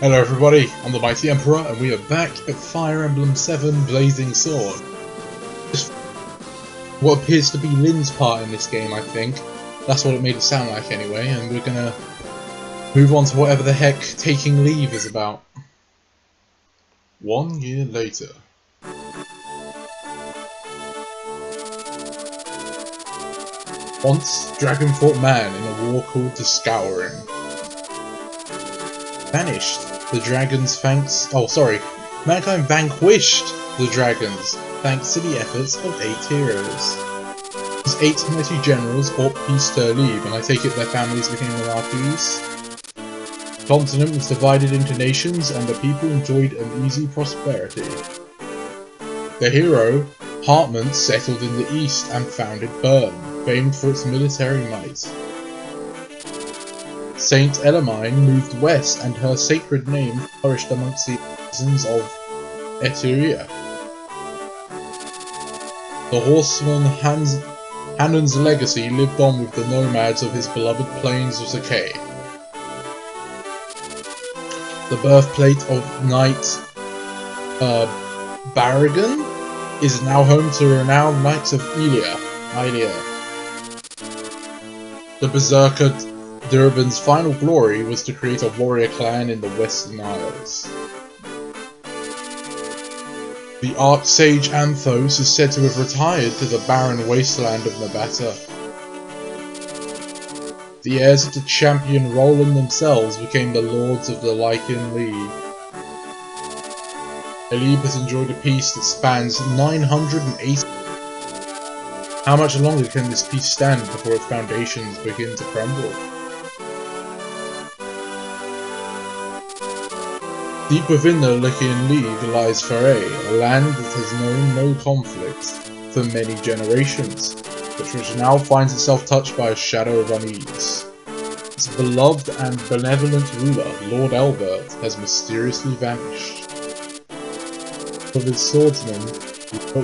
Hello everybody, I'm the Mighty Emperor and we are back at Fire Emblem 7 Blazing Sword. Just what appears to be Lynn's part in this game, I think. That's what it made it sound like anyway, and we're gonna move on to whatever the heck taking leave is about. 1 year later. Once, Dragon fought man in a war called the Scouring. Vanished. The dragons mankind vanquished the dragons thanks to the efforts of 8 heroes. These 8 mighty generals brought peace to leave, and I take it their families became the Marquis. The continent was divided into nations and the people enjoyed an easy prosperity. The hero, Hartman, settled in the east and founded Bern, famed for its military might. Saint Elimine moved west and her sacred name flourished amongst the citizens of Eteria. The horseman Hanun's legacy lived on with the nomads of his beloved plains of Zakay. The birthplate of Knight Barragan is now home to renowned knights of Ilia. The Berserker Durban's final glory was to create a warrior clan in the Western Isles. The Archsage Anthos is said to have retired to the barren wasteland of Nabata. The heirs of the champion Roland themselves became the lords of the Lycan League. Eliwood has enjoyed a peace that spans 980. How much longer can this peace stand before its foundations begin to crumble? Deep within the Lycan League lies Faray, a land that has known no conflict for many generations, but which now finds itself touched by a shadow of unease. Its beloved and benevolent ruler, Lord Albert, has mysteriously vanished. Of his swordsmen,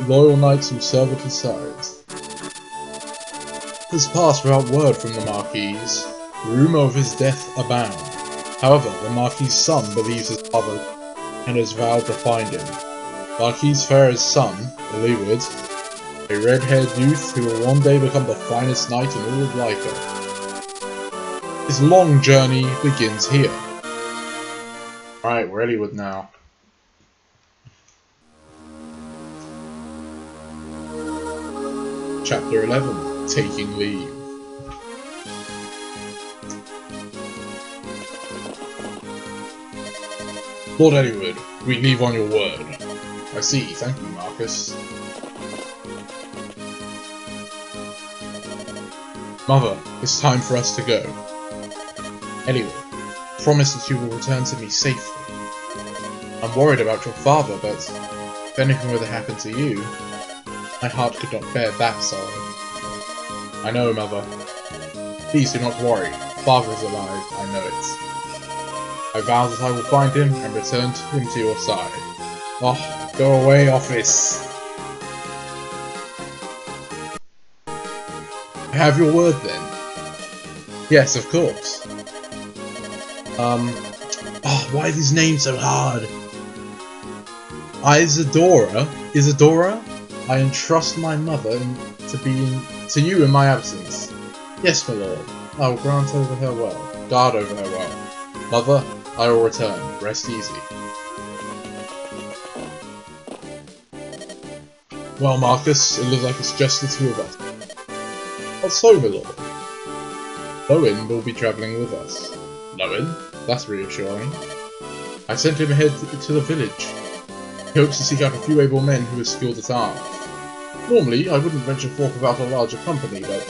loyal knights who serve at his side. It has passed without word from the Marquis. Rumour of his death abound. However, the Marquis' son believes his father and has vowed to find him. Marquis Farah's son, Eliwood, a red-haired youth who will one day become the finest knight in all of Lyca. His long journey begins here. Alright, we're Eliwood now. Chapter 11, Taking Leave. Lord Eliwood, we leave on your word. I see, thank you, Marcus. Mother, it's time for us to go. Eliwood, promise that you will return to me safely. I'm worried about your father, but if anything were to happen to you, my heart could not bear that sorrow. I know, Mother. Please do not worry. Father is alive, I know it. I vow that I will find him and return him to your side. Oh, go away, office! I have your word then. Yes, of course. Why are these names so hard? Isadora? I entrust my mother to you in my absence. Yes, my lord. I will guard over her well. Mother, I will return. Rest easy. Well, Marcus, it looks like it's just the two of us. What so, my lord? Lowen will be travelling with us. Lowen? That's reassuring. I sent him ahead to the village. He hopes to seek out a few able men who are skilled at arms. Normally, I wouldn't venture forth without a larger company, but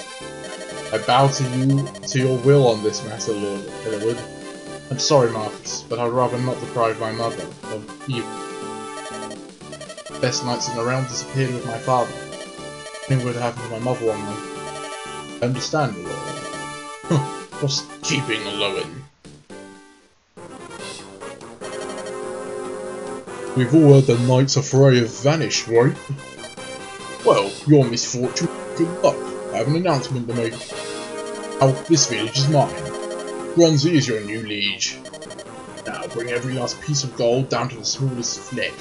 I bow to your will on this matter, Lord Eliwood. I'm sorry, Marcus, but I'd rather not deprive my mother of you. The best knights in the realm disappeared with my father. Nothing would happen to my mother one night. I understand, my lord. Just keeping Lowen. We've all heard the Knights of Faray have vanished, right? Well, your misfortune, good luck. I have an announcement to make. Now, this village is mine. Bronzy is your new liege. Now bring every last piece of gold down to the smallest fleck.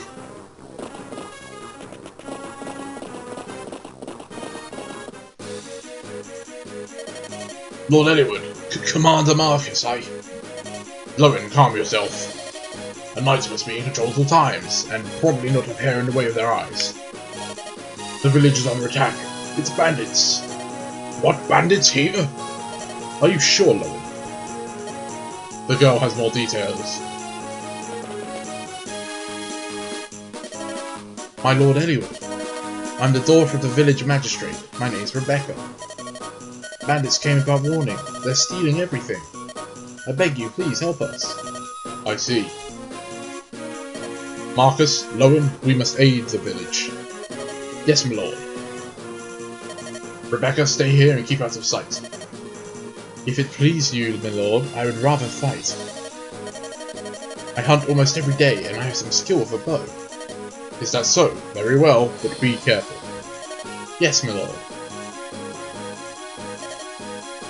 Lord Eliwood, Commander Marcus, Lowen, calm yourself. The knights must be in control at all times, and probably not a hair in the way of their eyes. The village is under attack. It's bandits. What, bandits here? Are you sure, Lowen? The girl has more details. My Lord Eliwood, I'm the daughter of the village magistrate. My name's Rebecca. Bandits came without warning. They're stealing everything. I beg you, please help us. I see. Marcus, Lowen, we must aid the village. Yes, my lord. Rebecca, stay here and keep out of sight. If it please you, my lord, I would rather fight. I hunt almost every day, and I have some skill with a bow. Is that so? Very well, but be careful. Yes, my lord.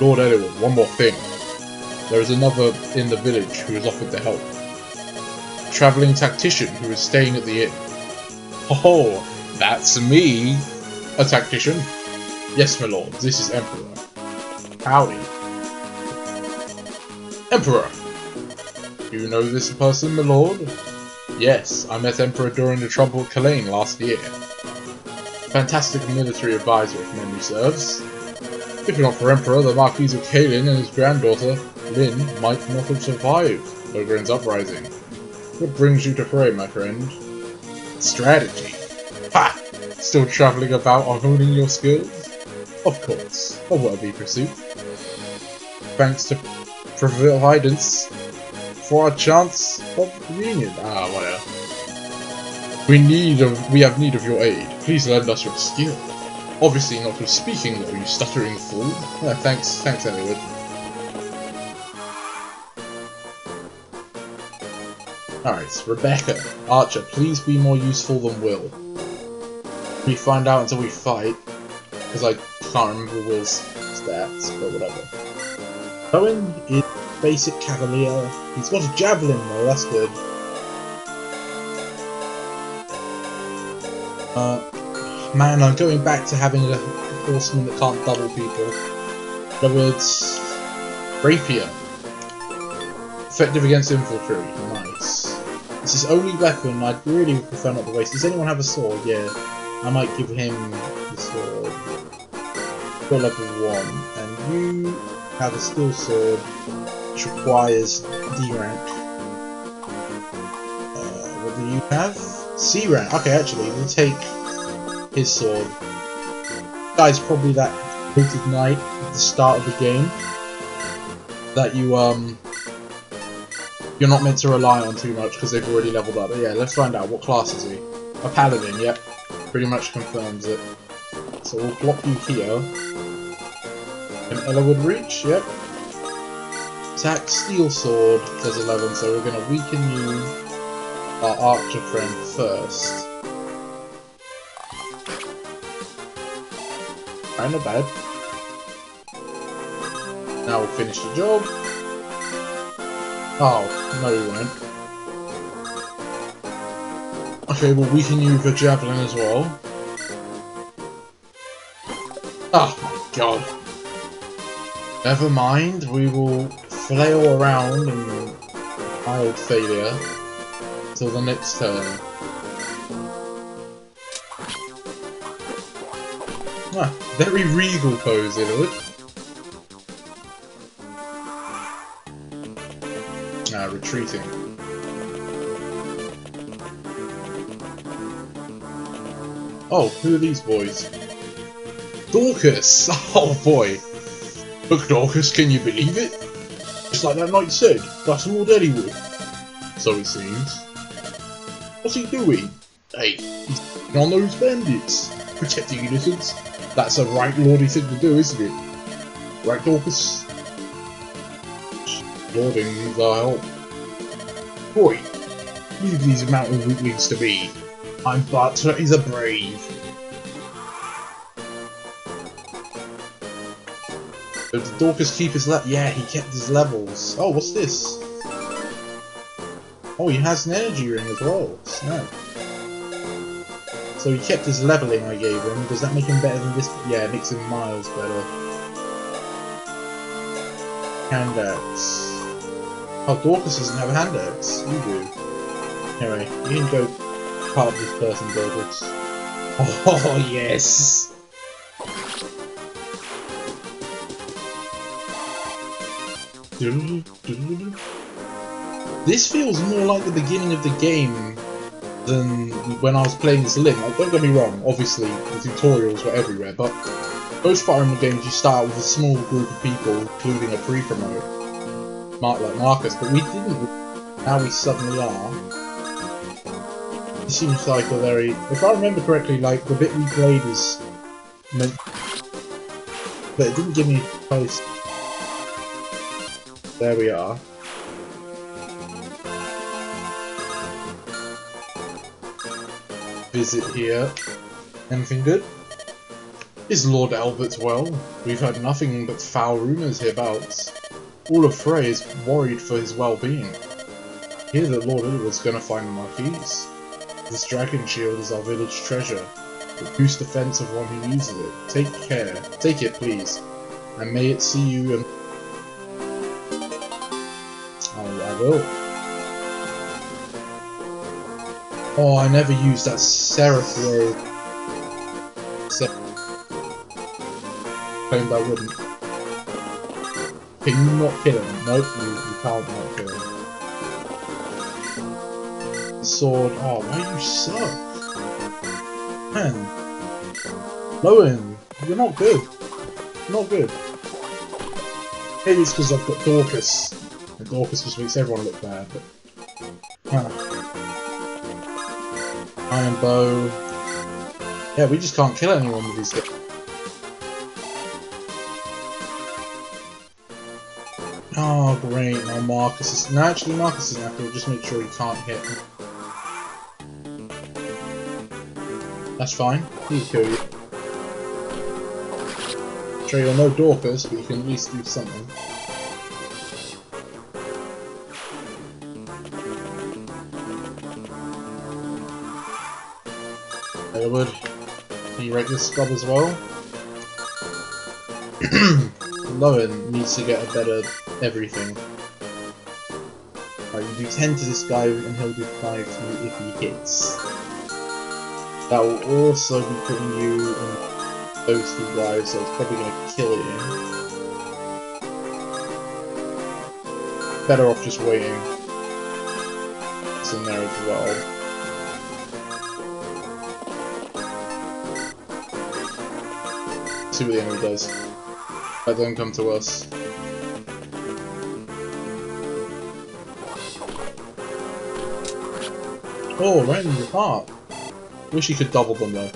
Lord Eliwood, one more thing. There is another in the village who has offered to help. A travelling tactician who is staying at the inn. Oh, that's me! A tactician? Yes, my lord, this is Emperor. Howdy. Emperor! Do you know this person, my lord? Yes, I met Emperor during the trouble at Kalane last year. Fantastic military advisor, if memory serves. If not for Emperor, the Marquis of Kalin and his granddaughter, Lynn, might not have survived Ogren's uprising. What brings you to Frey, my friend? Strategy. Ha! Still travelling about or honing your skills? Of course, a worthy pursuit. Thanks to Providence for a chance of reunion. Ah, whatever. We have need of your aid. Please lend us your skill. Obviously not with speaking, though, you stuttering fool. Yeah, thanks, Eliwood. Alright, Rebecca. Archer, please be more useful than Will. We find out until we fight, because I can't remember Will's stats, but whatever. Owen is basic cavalier. He's got a javelin though, that's good. Man, I'm going back to having a horseman that can't double people. In other words, rapier. Effective against infantry. Nice. It's his only weapon. I'd really prefer not to waste. Does anyone have a sword? Yeah. I might give him the sword. Got level 1. And you have a steel sword, which requires D rank. What do you have? C rank. Okay, actually, we'll take his sword. Guy's probably that hated knight at the start of the game that you're not meant to rely on too much because they've already leveled up. But yeah, let's find out. What class is he? A paladin, yep. Pretty much confirms it. So we'll block you here. An Eliwood reach, yep. Attack steel sword does 11, so we're going to weaken you, our archer friend, first. Alright, not bad. Now we'll finish the job. Oh, no we won't. Okay, we'll weaken you with a javelin as well. Oh my god. Never mind, we will flail around in mild failure until the next turn. Ah, very regal pose, Eliwood. Retreating. Oh, who are these boys? Dorcas! Oh boy! Look, Dorcas, can you believe it? Just like that knight said, that's Lord Eliwood. So it seems. What's he doing? Hey, he's on those bandits, protecting innocents. That's a right lordy thing to do, isn't it? Right, Dorcas? Lording needs our help. Boy, leave these mountain weaklings to me. I'm Butler, he's a brave. So did Dorcas keep his yeah, he kept his levels. Oh, what's this? Oh, he has an energy ring as well. Snap. So he kept his leveling I gave him. Does that make him better than this? Yeah, it makes him miles better. Hand axe. Oh, Dorcas doesn't have a hand axe. You do. Anyway, you can go part of this person, Dorcas. Oh, yes! This feels more like the beginning of the game than when I was playing as Link. Like, don't get me wrong, obviously the tutorials were everywhere, but most Fire Emblem games you start with a small group of people, including a pre-promote, like Marcus, but we didn't. Now we suddenly are. It seems like a very... If I remember correctly, like, the bit we played is meant... But it didn't give me a place. There we are. Visit here. Anything good? Is Lord Albert well? We've heard nothing but foul rumours hereabouts. All of Frey is worried for his well-being. Hear that Lord Eliwood's gonna find the Marquise. This dragon shield is our village treasure. It boosts defense of one who uses it. Take care. Take it, please. And may it see you and... Oh, I will. Oh, I never used that Seraph robe. Claimed I wouldn't. Can you not kill him? Nope, you can't not kill him. Sword. Oh, why you suck? Man. Lowen, you're not good. Not good. Maybe it's because I've got Dorcas. And Dorcas just makes everyone look bad, but... Iron bow. Yeah, we just can't kill anyone with these guys. Oh, great. Now Marcus is... No, actually, Marcus isn't after. Just make sure he can't hit me. That's fine. He'll kill you. Sure, you're no Dorcas, but you can at least do something. Eliwood. Can you rate this scrub as well? Lowen needs to get a better everything. Right, you do 10 to this guy and he'll do 5 to you if he hits. That will also be putting you in those two guys, so it's probably going to kill you. Better off just waiting. It's in there as well. See what the enemy does. That don't come to us. Oh, right in the heart. Wish you could double them though.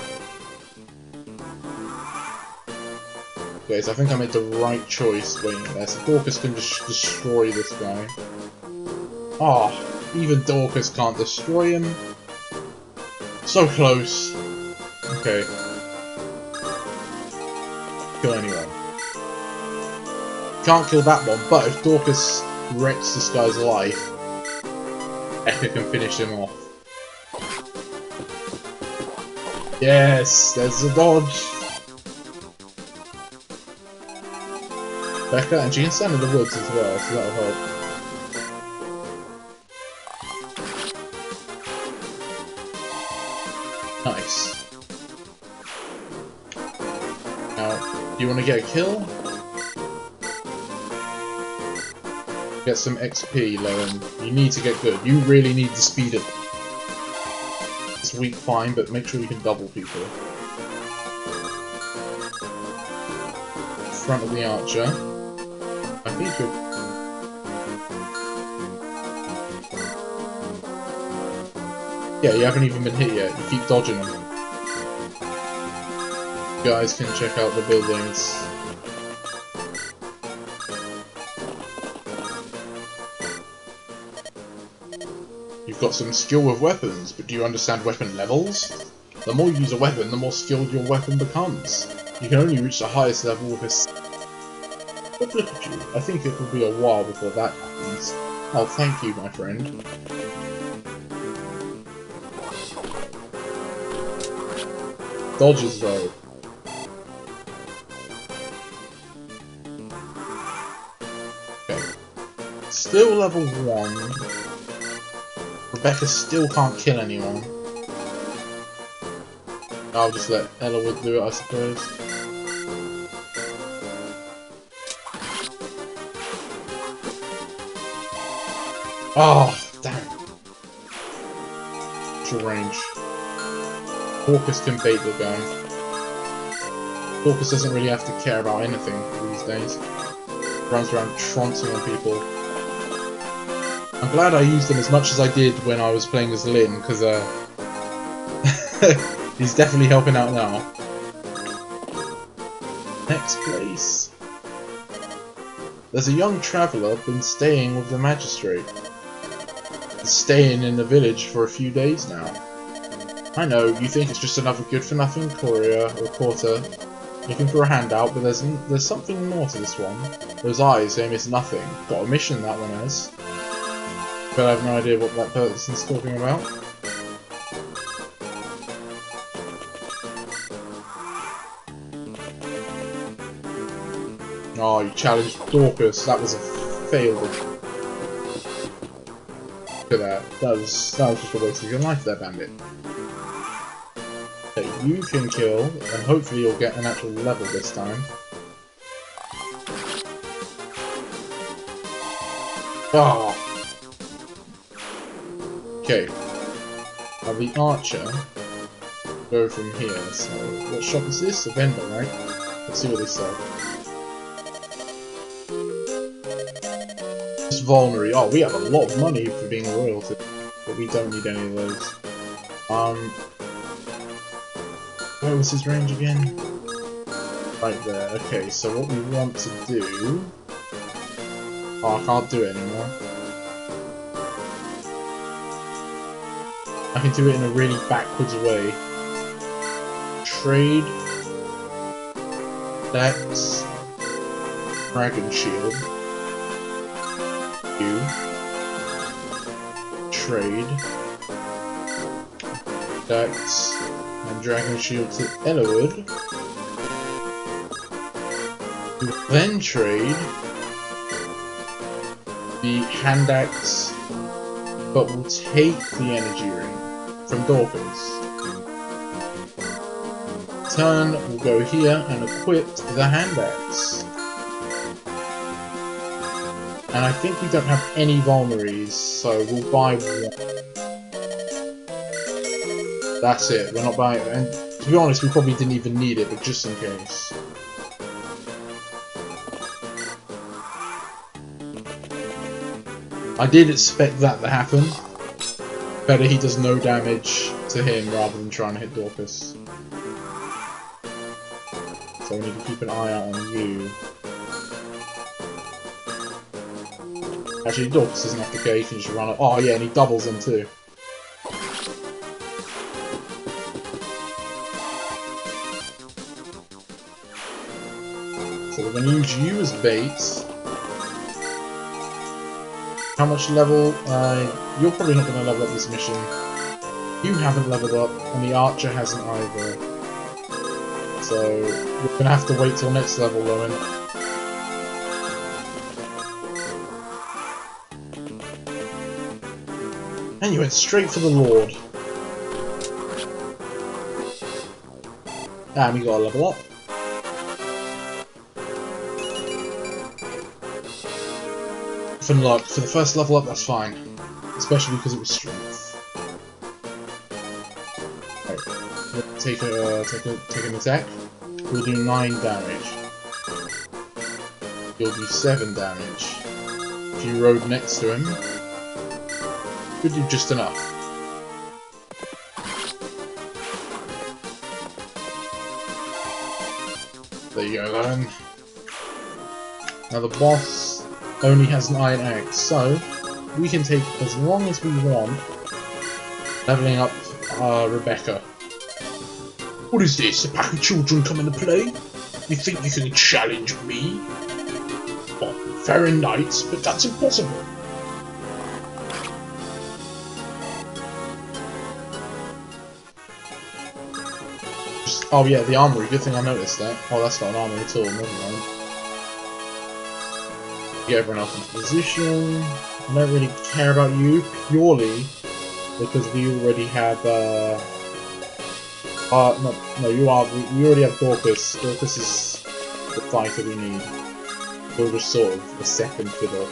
Okay, so I think I made the right choice waiting there. So Dorcas can just destroy this guy. Ah, oh, even Dorcas can't destroy him. So close. Okay. Kill anyone. Can't kill that one, but if Dorcas wrecks this guy's life, Eka can finish him off. Yes, there's a dodge. Becca, and she can stand in the woods as well, so that'll help. Nice. Now, do you want to get a kill? Get some XP, Lowen. You need to get good. You really need to speed it. It's weak, fine, but make sure you can double people. Front of the archer. I think you're... Yeah, you haven't even been hit yet. You keep dodging them. You guys can check out the buildings. You've got some skill with weapons, but do you understand weapon levels? The more you use a weapon, the more skilled your weapon becomes. You can only reach the highest level with this. But look at you, I think it will be a while before that happens. Oh, thank you, my friend. dodges though. Okay. Still level 1. Rebecca still can't kill anyone. I'll just let Eliwood do it, I suppose. Oh, damn. Short range. Orcus can bait the gun. Orcus doesn't really have to care about anything these days. Runs around trouncing on people. I'm glad I used him as much as I did when I was playing as Lyn, because he's definitely helping out now. Next place. There's a young traveller been staying with the magistrate. He's staying in the village for a few days now. I know, you think it's just another good-for-nothing courier or porter looking for a handout, but there's something more to this one. Those eyes, they miss nothing. Got a mission, that one has. But I have no idea what that person's talking about. Oh, you challenged Dorcas. That was a fail. Look at that. That was just a waste of your life there, bandit. Okay, you can kill, and hopefully you'll get an actual level this time. Oh. Okay. Now the archer go from here. So what shop is this? A vendor, right? Let's see what they sell. Just vulnerary. Oh, we have a lot of money for being a royalty, but we don't need any of those. Where was his range again? Right there. Okay, so what we want to do... Oh, I can't do it anymore. I can do it in a really backwards way. Trade. Dex. Dragon Shield. You. Trade. Dex. And Dragon Shield to Eliwood. Then trade the hand axe, but we'll take the energy ring from Dorcas. Turn, we'll go here and equip the hand axe. And I think we don't have any vulneraries, so we'll buy one. That's it, we're not buying it. And to be honest, we probably didn't even need it, but just in case. I did expect that to happen. Better he does no damage to him rather than trying to hit Dorcas. So we need to keep an eye out on you. Actually, Dorcas doesn't have to go, he can just run up. Oh yeah, and he doubles them too. So we're going to use you as bait. How much level? You're probably not going to level up this mission. You haven't leveled up, and the archer hasn't either. So we're going to have to wait till next level, Lowen. And you went straight for the Lord. And we got to level up. For luck, for the first level up, that's fine. Especially because it was strength. Right. We'll take an attack. We'll do 9 damage. You'll do 7 damage. If you rode next to him, you'll do just enough. There you go, then. Now the boss only has an iron axe, so we can take as long as we want leveling up Rebecca. What is this? A pack of children coming to play? You think you can challenge me? Well, fair and nice, but that's impossible. Just Oh yeah, the armory. Good thing I noticed that. Oh, that's not an armory at all. Never mind. Get everyone else into position. I don't really care about you purely because we already have. No, you are. We already have Dorcas. Dorcas is the fighter we need. We'll just sort of a second fiddle.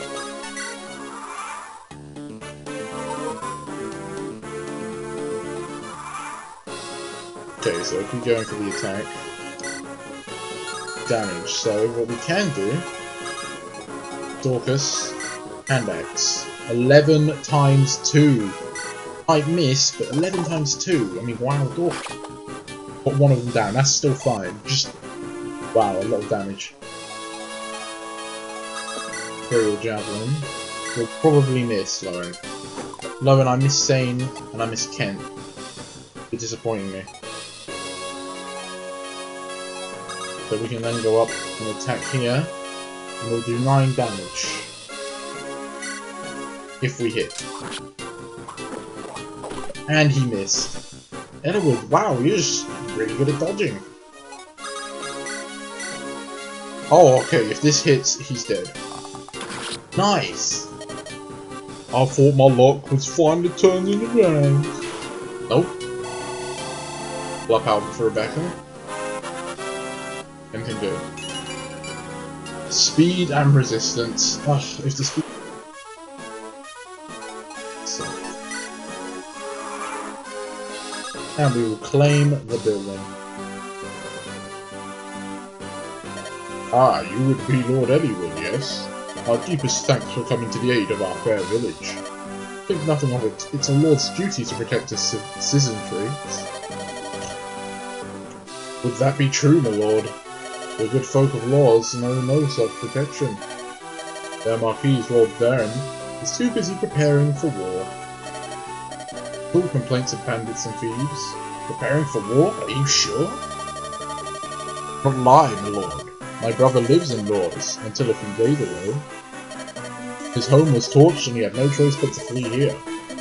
Okay, so keep going for the attack. Damage. So what we can do, Dorcas, hand axe. 11 times 2. I miss, but 11 times 2. I mean, wow, Dorcas. Put one of them down. That's still fine. Just wow, a lot of damage. Imperial Javelin. We'll probably miss Lauren. Lauren, I miss Sane and I miss Kent. You're disappointing me. So we can then go up and attack here, and we'll do 9 damage. If we hit. And he missed. Eliwood, wow, you're just really good at dodging. Oh, okay, if this hits, he's dead. Nice! I thought my luck was finally turning around. Nope. Block out for Rebecca. Anything good. Speed and resistance. Ugh, if the speed... So. And we will claim the building. Ah, you would be Lord Eliwood, yes? Our deepest thanks for coming to the aid of our fair village. Think nothing of it. It's a lord's duty to protect his citizenry. Would that be true, my lord? The good folk of laws know no such protection. Their Marquis, Lord Baron, is too busy preparing for war. Full complaints of bandits and thieves. Preparing for war? Are you sure? Not lie, my lord. My brother lives in Laws, until a few days ago. His home was torched and he had no choice but to flee here.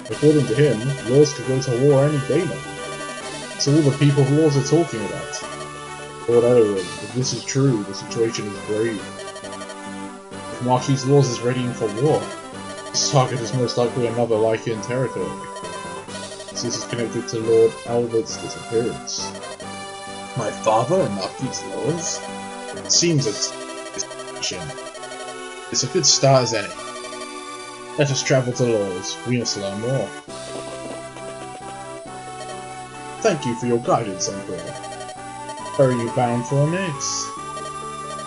According to him, Laws could go to war any day now. It's all the people of Laws are talking about. Lord Eliwood, if this is true, the situation is grave. If Marquis Laws is readying for war, this target is most likely another Lycan territory. This is connected to Lord Albert's disappearance. My father and Marquis Laws? It seems it's a good start as any. Let us travel to Laws. We must learn more. Thank you for your guidance, Emperor. Where are you bound for next?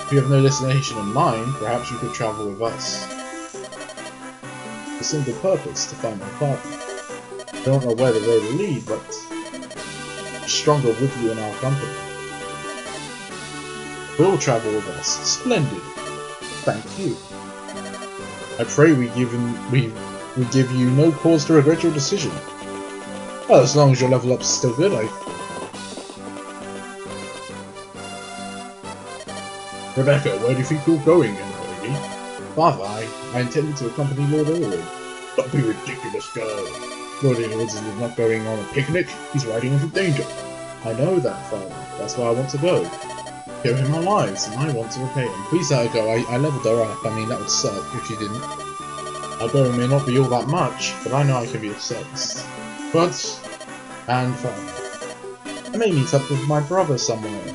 If you have no destination in mind, perhaps you could travel with us. The simple purpose to find my father. I don't know where the road will lead, but I'm stronger with you in our company. Will travel with us. Splendid. Thank you. I pray we give you no cause to regret your decision. Well, as long as your level up is still good, Rebecca, where do you think you're going, young lady? Father, I intended to accompany Lord Eliwood. Don't be ridiculous, girl. Lord Eliwood is not going on a picnic. He's riding into danger. I know that, Father. That's why I want to go. Give him our lives, and I want to repay him. Please let her go. I leveled her up. I mean, that would suck if she didn't. Our going may not be all that much, but I know I can be of service. And Father, I may meet up with my brother somewhere.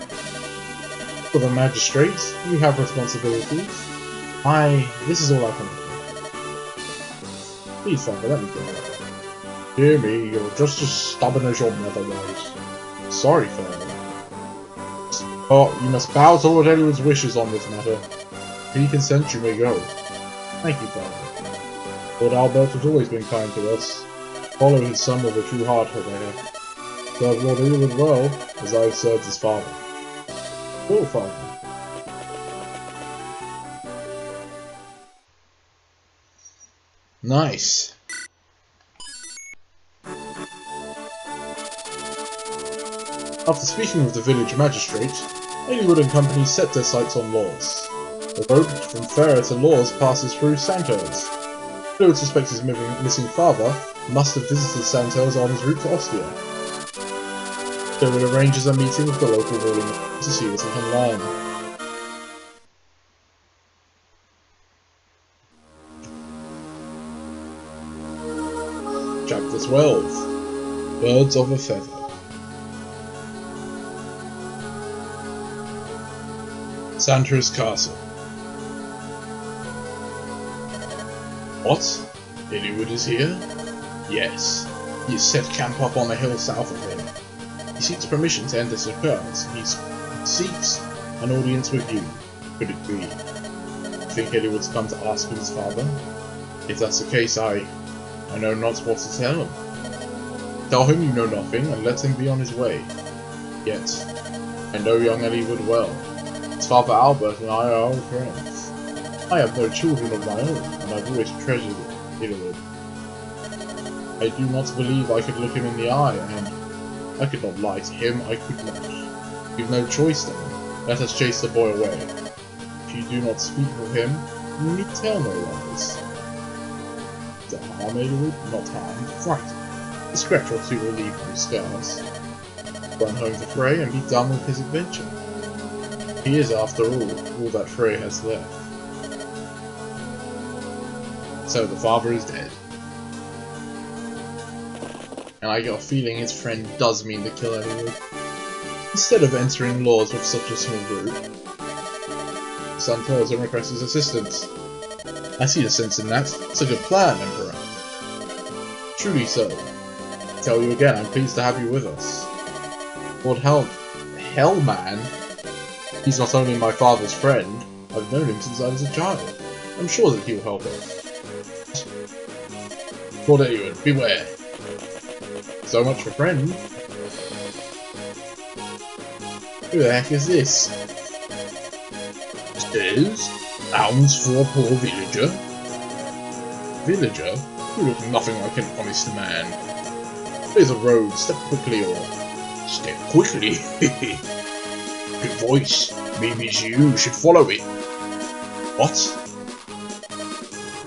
For the magistrate, you have responsibilities. This is all I can do. Please, Father, let me go. Dear me, you're just as stubborn as your mother was. Sorry, Father. Oh, you must bow to Lord Eliwood's wishes on this matter. If he consents, you may go. Thank you, Father. Lord Albert has always been kind to us. Follow his son with a true heart, Rebecca. Serve Lord Eliwood well, as I have served his father. Cool, Father. Nice. After speaking with the village magistrate, Eliwood and company set their sights on Laws. The road from Farah to Laws passes through Santos. Eliwood suspects his missing father must have visited Santos on his route to Ostia. So it arranges a meeting with the local ruling to see what he can learn. Chapter 12. Birds of a Feather. Sandra's Castle. What? Eliwood is here? Yes. He has set camp up on a hill south of him. He seeks permission to enter his palace. He seeks an audience with you. Could it be? You think Eliwood's come to ask for his father? If that's the case, I know not what to tell him. Tell him you know nothing, and let him be on his way. Yet, I know young Eliwood well. His father Albert and I are old friends. I have no children of my own, and I've always treasured Eliwood. I do not believe I could look him in the eye, and I could not lie to him, I could not. We've no choice then. Let us chase the boy away. If you do not speak with him, you need tell no lies. To harm Eliwood? Not harm, frighten. A scratch or two will leave no scars. Run home to Frey and be done with his adventure. He is, after all that Frey has left. So the father is dead. And I got a feeling his friend does mean to kill Eliwood. Instead of entering laws with such a small group, the son tells and requests his assistance. I see the sense in that. It's a good plan, Emperor. Truly so. I tell you again, I'm pleased to have you with us. Lord Hellman? He's not only my father's friend, I've known him since I was a child. I'm sure that he will help us. Lord Eliwood, beware. So much for friend. Who the heck is this? Stairs? Alms for a poor villager? Villager? You look nothing like an honest man. There's a road, step quickly or... Step quickly? Good voice. Maybe you should follow it. What?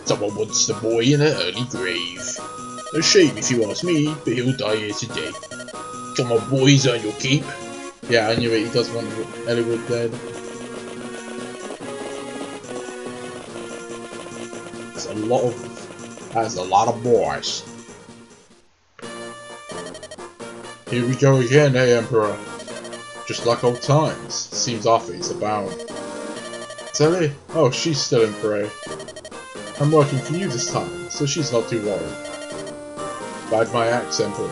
Someone wants the boy in an early grave. A shame if you ask me, but he'll die here today. Come on boys, earn your keep. Yeah, I knew it, he does want Eliwood dead. That's a lot of boys. Here we go again, eh, Emperor? Just like old times. Seems our fates are bound. Sally? Oh, she's still in Frey. I'm working for you this time, so she's not too worried. Bide my axe, Emperor.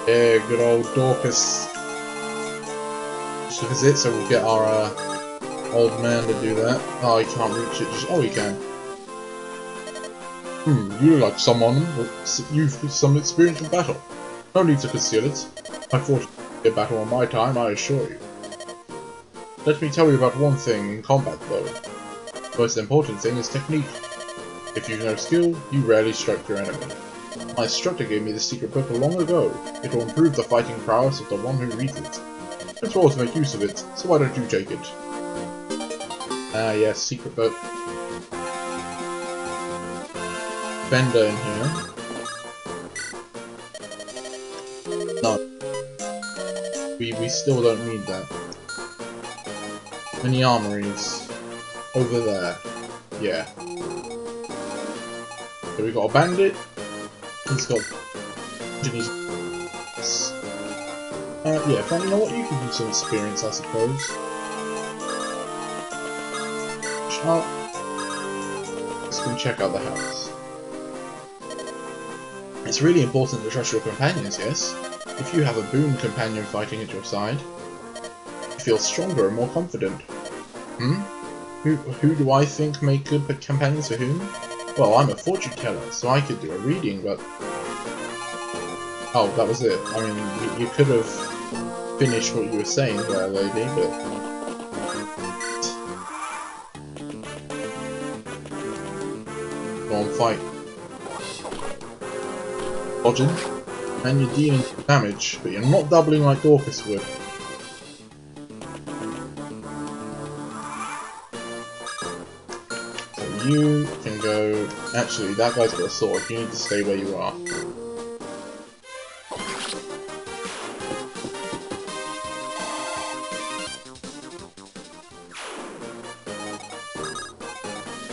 Yeah, good old Dorcas. Just a visit, so we'll get our old man to do that. Oh, he can't reach it. Oh, he can. You look like someone you've some experience in battle. No need to conceal it. I fought a battle on my time, I assure you. Let me tell you about one thing in combat, though. The most important thing is technique. If you've no skill, you rarely strike your enemy. My instructor gave me this secret book long ago. It will improve the fighting prowess of the one who reads it. I'm sure to make use of it, so why don't you take it? Ah yes, secret book. Bender in here. No. We still don't need that. Many armories. Over there. Yeah. So we got a bandit. He's got... yeah, fine, you know what? You can use some experience, I suppose. Sharp. Let's go check out the house. It's really important to trust your companions, yes? If you have a boon companion fighting at your side, you feel stronger and more confident. Who do I think make good companions for whom? Well, I'm a fortune teller, so I could do a reading, but... Oh, that was it. I mean, you could have finished what you were saying there, lady, but... Go on, fight. Dodging, and you're dealing damage, but you're not doubling like Dorcas would. So you can go... Actually, that guy's got a sword, you need to stay where you are.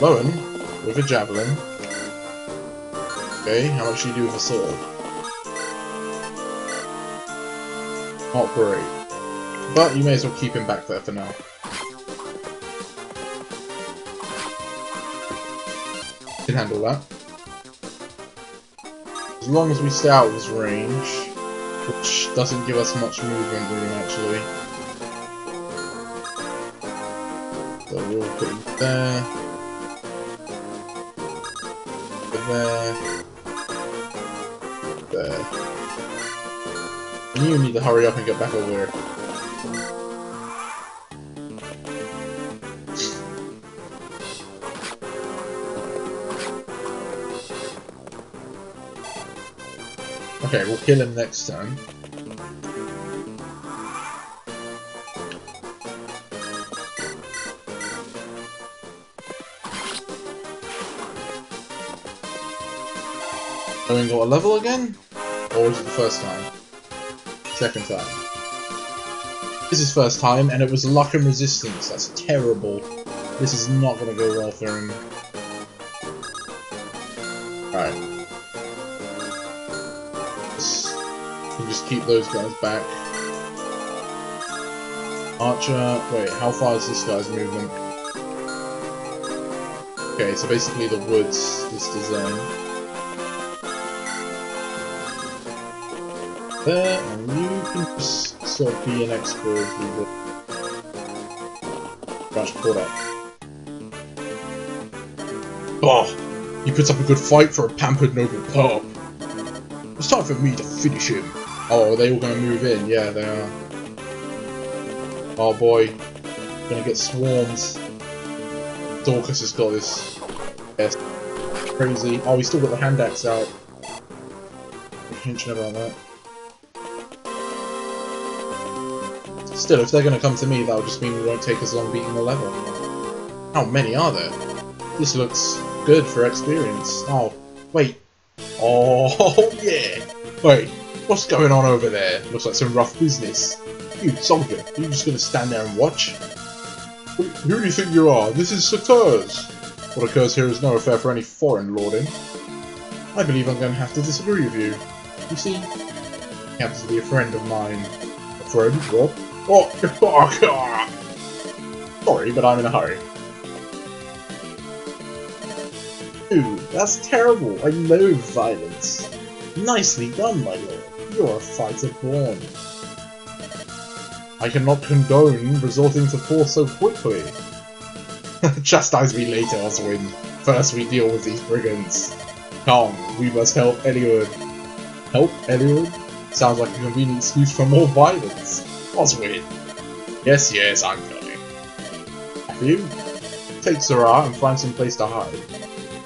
Lowen with a javelin. Okay, how much do you do with a sword? Not great. But you may as well keep him back there for now. Can handle that. As long as we stay out of his range, which doesn't give us much movement room actually. So we'll put him there. There. There. And you need to hurry up and get back over there. Okay, we'll kill him next time. Owen got a level again? Or was it the first time? Second time. This is first time, and it was luck and resistance. That's terrible. This is not going to go well for him. Alright. Just keep those guys back. Archer, wait, how far is this guy's movement? Okay, so basically the woods is the zone. There, and you can just sort of be an expert if you would. Crash caught up. Oh, he puts up a good fight for a pampered noble pup. It's time for me to finish him. Oh, are they all going to move in? Yeah, they are. Oh boy. Gonna get swarmed. Dorcas has got this. Yes. Crazy. Oh, he's still got the hand axe out. Mention about that. Still, if they're going to come to me, that'll just mean we won't take as long beating the level. How many are there? This looks good for experience. Oh, wait. Oh, yeah. Wait. What's going on over there? Looks like some rough business. You, Soldier, are you just going to stand there and watch? Who do you think you are? This is Sauteurs. What occurs here is no affair for any foreign lording. I believe I'm going to have to disagree with you. You see, he happens to be a friend of mine. A friend? What? Oh, sorry, but I'm in a hurry. Ooh, that's terrible. I loathe violence. Nicely done, my lord. You're a fighter born. I cannot condone resorting to force so quickly. Chastise me later, Oswin. First we deal with these brigands. Come, we must help Eliwood. Help Eliwood? Sounds like a convenient excuse for more violence. Oswin. Yes, yes, I'm coming. You? Take Sarah and find some place to hide.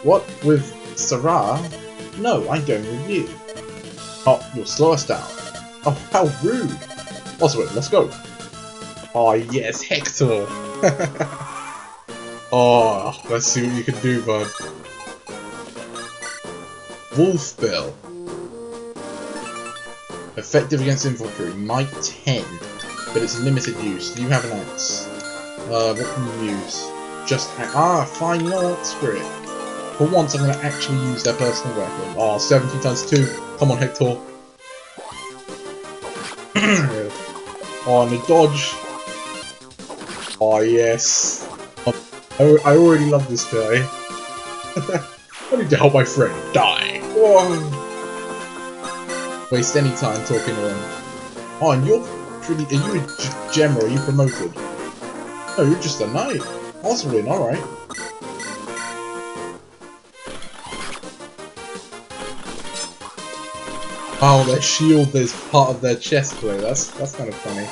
What, with Sarah? No, I'm going with you. Oh, you'll slow us down. Oh, how rude! Oswald, let's go. Oh, yes, Hector! Oh, let's see what you can do, bud. Wolf Bill. Effective against infantry, Might 10. But it's limited use. Do you have an axe? What can you use? Just fine, you know what? Screw it. For once, I'm going to actually use their personal weapon. Oh, 70 times 2. Come on, Hector. Oh, and a dodge. Oh, yes. I already love this guy. I need to help my friend die. Whoa. Waste any time talking to him. Oh, and you're pretty. Are you a general? Are you promoted? Oh, you're just a knight. Oswin, alright. Oh, their shield is part of their chest plate. That's kind of funny.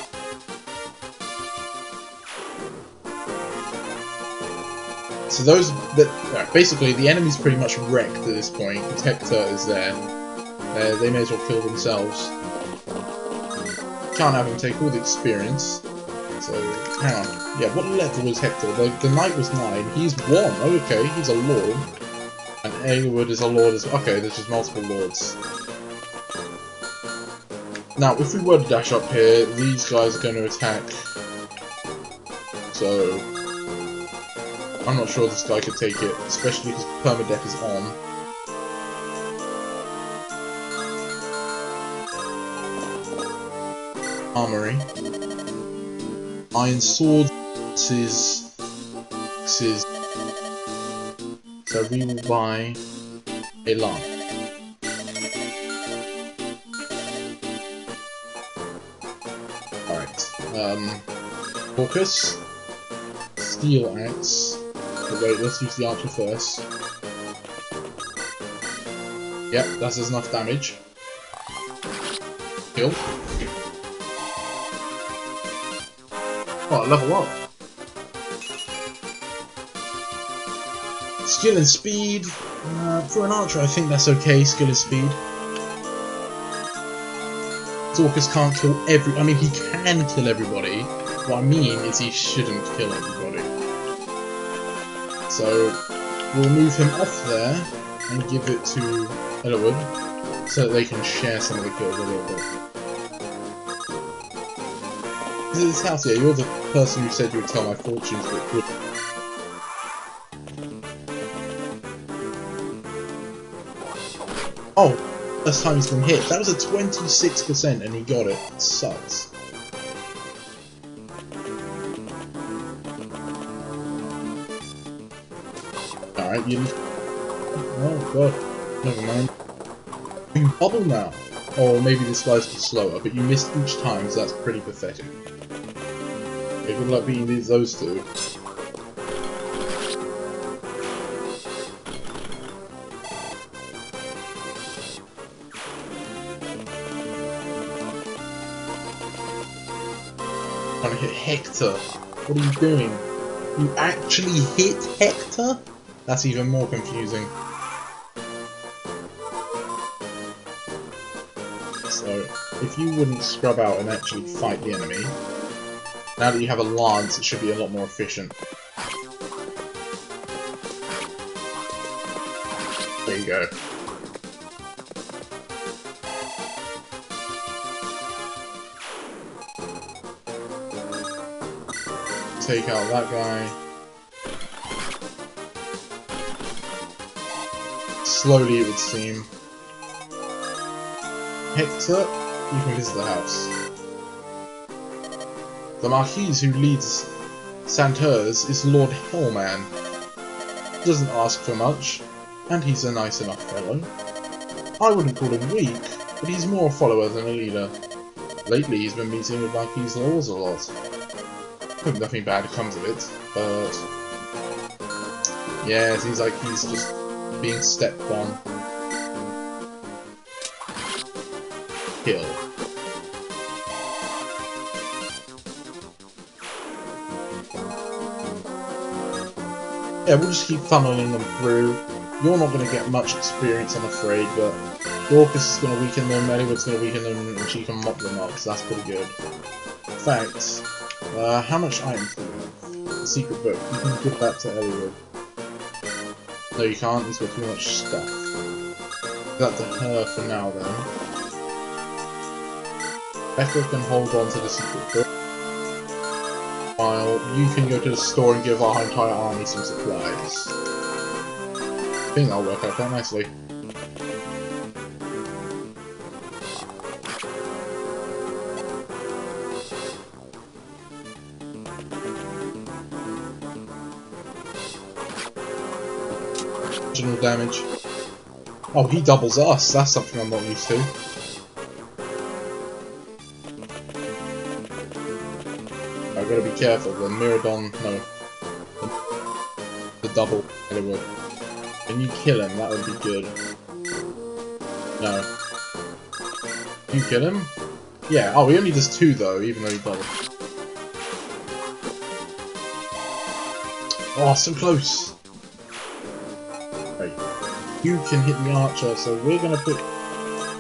So those that basically the enemy's pretty much wrecked at this point because Hector is there. They may as well kill themselves. Can't have them take all the experience. So hang on. Yeah, what level was Hector? The knight was 9. He's 1. Oh, okay, he's a lord. And Eliwood is a lord as well. Okay, there's just multiple lords. Now, if we were to dash up here, these guys are going to attack. So I'm not sure this guy could take it, especially because permadeath is on. Armory. Iron sword is so we will buy a lance. Alright. Focus. Steel axe. But wait, let's use the archer first. Yep, that does enough damage. Kill. Oh, level up. Skill and speed. For an archer, I think that's okay. Skill and speed. Dorcas can't kill I mean, he can kill everybody. What I mean is he shouldn't kill everybody. So we'll move him off there and give it to Eliwood so that they can share some of the kills a little bit. Is it this house here? You're the person who said you would tell my fortunes, but would. Oh, first time he's been hit. That was a 26% and he got it. It sucks. Alright, you... Oh god. Never mind. You can bubble now. Or maybe this guy's just slower, but you missed each time, so that's pretty pathetic. Okay, good luck beating those two. Trying to hit Hector. What are you doing? You actually hit Hector? That's even more confusing. So, if you wouldn't scrub out and actually fight the enemy, now that you have a lance, it should be a lot more efficient. There you go. Take out that guy. Slowly, it would seem. Hector, you can visit the house. The Marquis who leads Santers is Lord Hellman. He doesn't ask for much, and he's a nice enough fellow. I wouldn't call him weak, but he's more a follower than a leader. Lately he's been meeting with Marquis Laws a lot. I hope nothing bad comes of it, but... yeah, it seems like he's just being stepped on. Kill. Yeah, we'll just keep funneling them through. You're not going to get much experience, I'm afraid, but Dorcas is going to weaken them, Eliwood's going to weaken them, and she can mop them up, so that's pretty good. In fact, how much items do we have? The secret book. You can give that to Eliwood. No, you can't. He's got too much stuff. Give that to her for now, then. Becca can hold on to the secret book, while you can go to the store and give our entire army some supplies. I think that'll work out quite nicely. Original damage. Oh, he doubles us. That's something I'm not used to. I've got to be careful. The Miradon, no, the double Eliwood. Can you kill him? That would be good. No. You kill him? Yeah. Oh, he only does 2 though, even though he doubled. Oh, so close. Right. You can hit the archer, so we're gonna put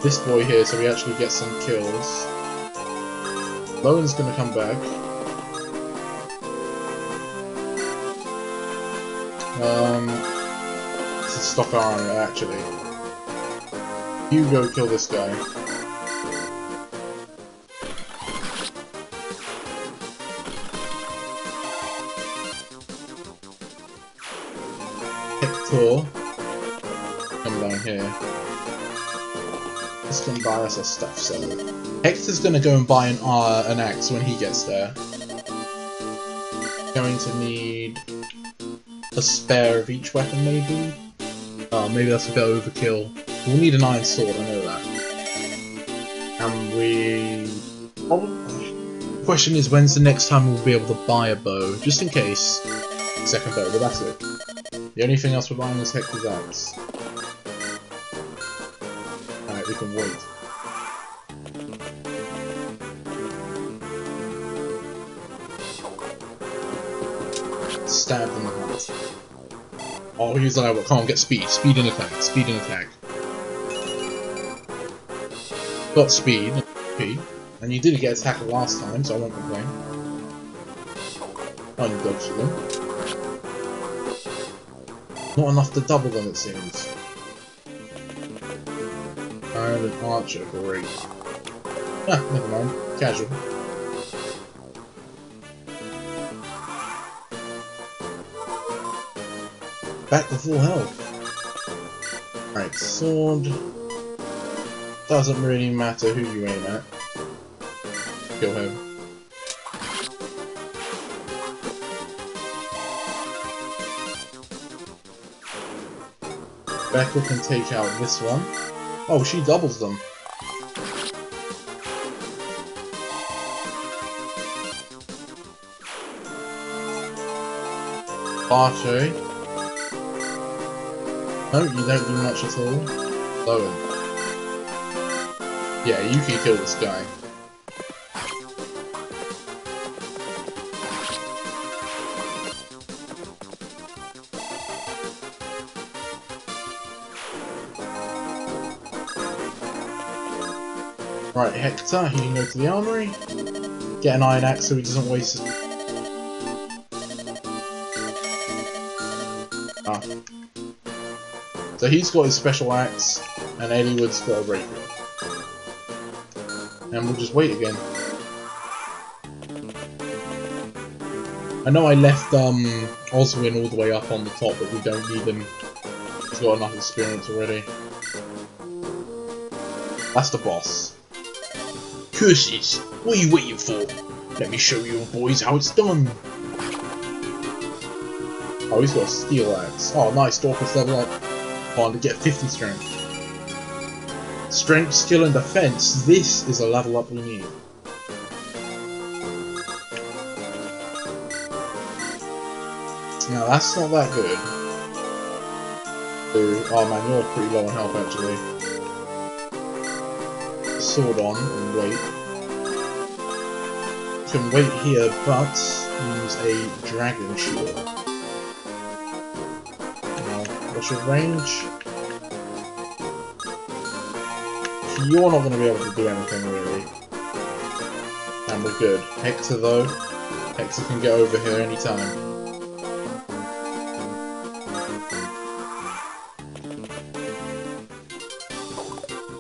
this boy here so we actually get some kills. Lowen's gonna come back. This is stock armor, actually. You go kill this guy. sure. Come down here. Let's go and buy us our stuff, so... Hector's gonna go and buy an axe when he gets there. Going to need a spare of each weapon, maybe? Maybe that's a bit overkill. We'll need an iron sword, I know that. And we... The question is, when's the next time we'll be able to buy a bow? Just in case. Second bow, but that's it. The only thing else we're buying is Hector's axe. Alright, we can wait. Stabbed in the heart. Oh, he's like, come on, get speed. Speed and attack. Speed and attack. Got speed. Okay. And you didn't get attacked last time, so I won't complain. Oh, you dodged them. Not enough to double them, it seems. And an archer, great. Ah, never mind. Casual. Back to full health. Right, sword. Doesn't really matter who you aim at. Kill him. Becca can take out this one. Oh, she doubles them. Archery. No, you don't do much at all. Lowen. Yeah, you can kill this guy. Right, Hector, he can go to the armory. Get an iron axe so he doesn't waste it. Ah. So he's got his special axe, and Eliwood's got a rapier. And we'll just wait again. I know I left Oswin all the way up on the top, but we don't need him. He's got enough experience already. That's the boss. Curses! What are you waiting for? Let me show you boys how it's done! Oh, he's got a steel axe. Oh, nice, Dorcas level up. On to get 50 strength. Strength, skill, and defense. This is a level up we need. Now, that's not that good. Oh man, you're pretty low on health actually. Sword on and wait. You can wait here, but use a dragon shield. Now, what's your range? You're not going to be able to do anything really. And we're good. Hector though, Hector can get over here anytime.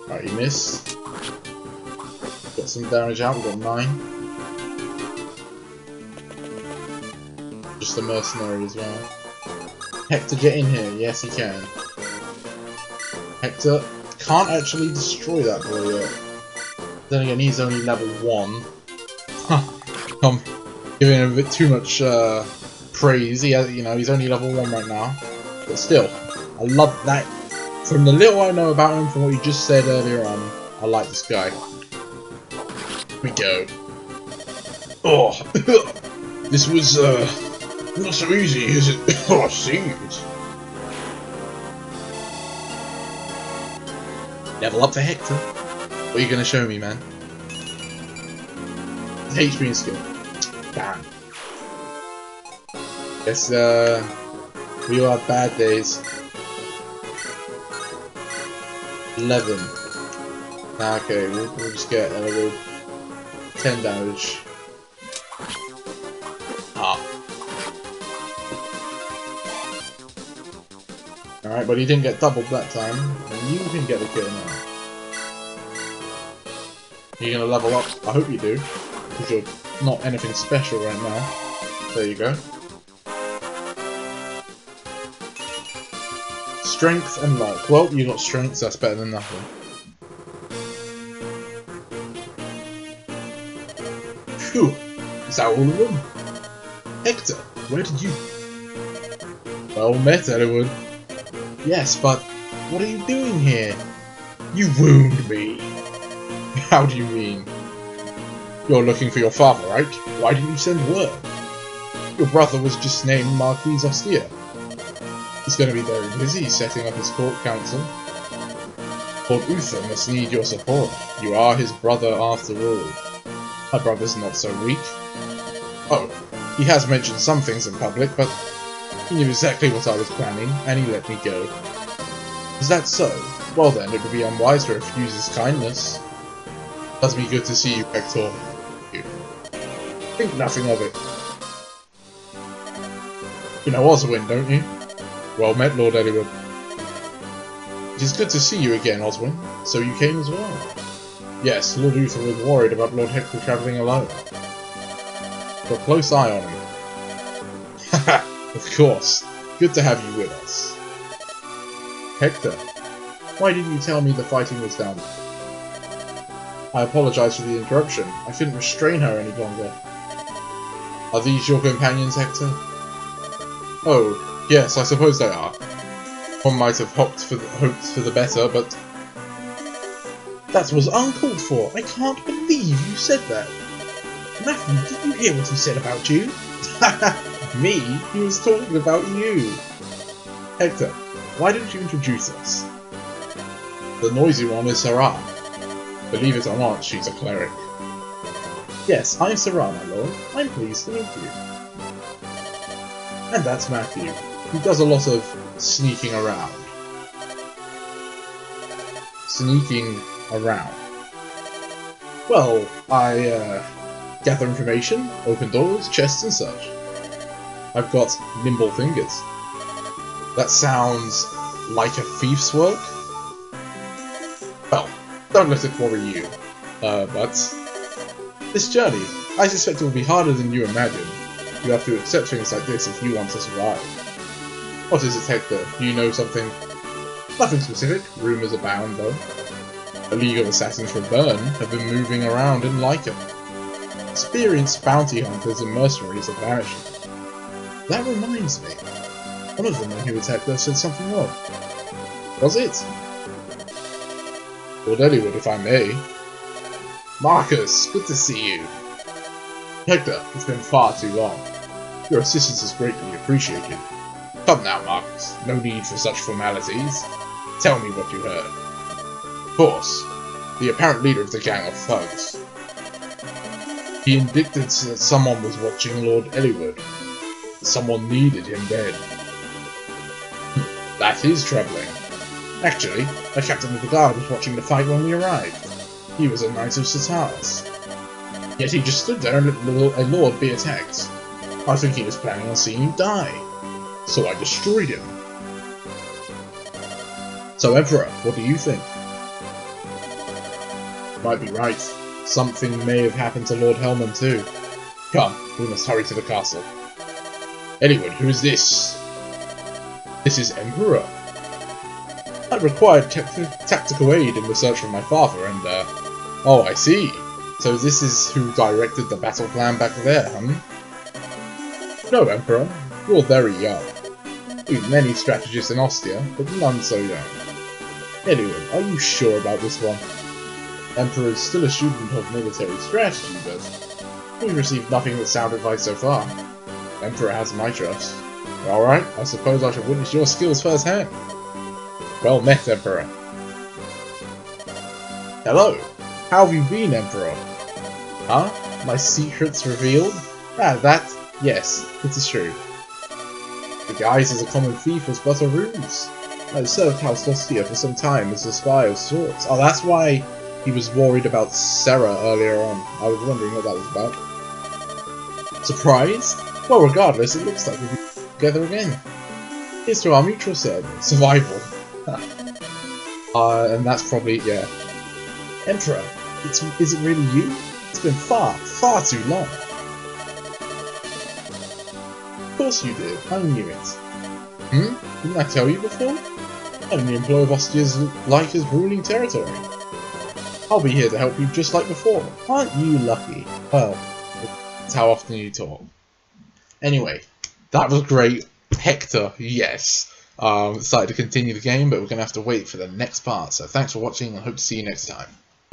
Alright, you missed. Got some damage out, we've got 9. Just a mercenary as well. Hector, get in here. Yes, he can. Hector can't actually destroy that boy yet. Then again, he's only level 1. I'm giving him a bit too much praise. He has, you know, he's only level 1 right now. But still, I love that. From the little I know about him, from what you just said earlier on, I like this guy. Here we go. Oh, this was not so easy, is it? Oh, see it. Level up to Hector. What are you gonna show me, man? HP and skill. Bam. Guess we all have bad days. 11. Okay, we'll just get a little 10 damage. Ah. Alright, but he didn't get doubled that time. And you can get the kill now. You're gonna level up? I hope you do. Because you're not anything special right now. There you go. Strength and luck. Well, you got strength, so that's better than nothing. Phew! Is that all of them? Hector, where did you... Well met, Eliwood. Yes, but what are you doing here? You wound me. How do you mean? You're looking for your father, right? Why didn't you send word? Your brother was just named Marquis Austere. He's going to be very busy setting up his court council. Lord Uther must need your support. You are his brother after all. My brother's not so weak. Oh, he has mentioned some things in public, but he knew exactly what I was planning, and he let me go. Is that so? Well then, it would be unwise to refuse his kindness. Does be good to see you, Hector. Think nothing of it. You know Oswin, don't you? Well met, Lord Eliwood. It is good to see you again, Oswin. So you came as well? Yes, Lord Uther was worried about Lord Hector travelling alone. Got a close eye on him. Haha, of course. Good to have you with us. Hector, why didn't you tell me the fighting was done? I apologise for the interruption. I couldn't restrain her any longer. Are these your companions, Hector? Oh, yes, I suppose they are. One might have hoped for the better, but... That was uncalled for! I can't believe you said that! Matthew, did you hear what he said about you? Me? He was talking about you! Hector, why didn't you introduce us? The noisy one is Sarah. Believe it or not, she's a cleric. Yes, I'm Sarah, my lord. I'm pleased to meet you. And that's Matthew, who does a lot of sneaking around. Sneaking around. Well, I gather information, open doors, chests and such. I've got nimble fingers. That sounds like a thief's work? Well, don't let it worry you. But this journey, I suspect it will be harder than you imagine. You have to accept things like this if you want to survive. What is it, Hector? Do you know something? Nothing specific. Rumours abound, though. A League of Assassins from Bern have been moving around in Lyca. Experienced bounty hunters and mercenaries are vanishing. That reminds me. One of the men who attacked us said something odd. Was it? Lord Eliwood, if I may. Marcus, good to see you. Hector, it's been far too long. Your assistance is greatly appreciated. Come now, Marcus. No need for such formalities. Tell me what you heard. Of course, the apparent leader of the gang of thugs. He indicted that someone was watching Lord Eliwood. Someone needed him dead. That is troubling. Actually, a captain of the guard was watching the fight when we arrived. He was a knight of Sitaris. Yet he just stood there and let a lord be attacked. I think he was planning on seeing you die. So I destroyed him. So Emperor, what do you think? Might be right. Something may have happened to Lord Helman too. Come, we must hurry to the castle. Eliwood, who is this? This is Emperor. I required tactical aid in the search for my father and, Oh, I see. So this is who directed the battle plan back there, No, Emperor. You're very young. We've many strategists in Ostia, but none so young. Anyway, are you sure about this one? Emperor is still a student of military strategy, but we've received nothing but sound advice so far. Emperor has my trust. Alright, I suppose I shall witness your skills firsthand. Well met, Emperor. Hello. How have you been, Emperor? Huh? My secrets revealed? Yes, it is true. The guise as a common thief was but a ruse. I served House Ostia for some time as a spy of sorts. Oh, that's why he was worried about Sarah earlier on. I was wondering what that was about. Surprise? Well, regardless, it looks like we'll be together again. Here's to our mutual survival. And that's probably, yeah. Emperor, is it really you? It's been far too long. Of course you did. I knew it. Didn't I tell you before? And the employer of Ostia's life is ruining territory. I'll be here to help you just like before. Aren't you lucky? Well, it's how often you talk. Anyway, that was great. Hector, yes. Decided to continue the game, but we're going to have to wait for the next part. So thanks for watching, and I hope to see you next time.